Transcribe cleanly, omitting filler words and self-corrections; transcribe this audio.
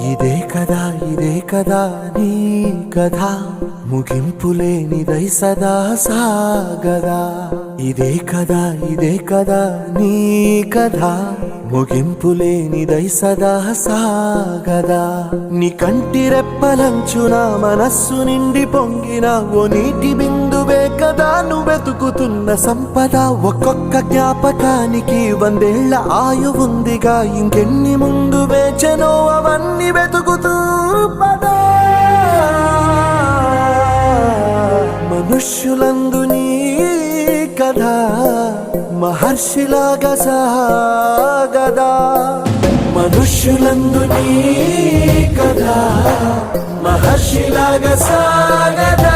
ఇదే కదా నీ కథ ముగింపులేనిదై సదా సాగదా ఇదే కదా నీ కథ ముగింపులేనిదై సదా సాగదా నీ కంటి రెప్పలంచున మనస్సు నిండి పొంగిన ఓ నీటి బిందువే కదా నువ్వెతుకుతున్న సంపద ఒక్కొక్క జ్ఞాపకానికి 100 ఏళ్ల ఆయువుందిగా ఇంకెన్ని ముందు వేచనో అవన్నీ వెతుకుతూ పదా మనుష్యులందు నీ కథ మహర్షిలాగా సాగదా మనుష్యులందు నీ కథ మహర్షిలాగా సాగదా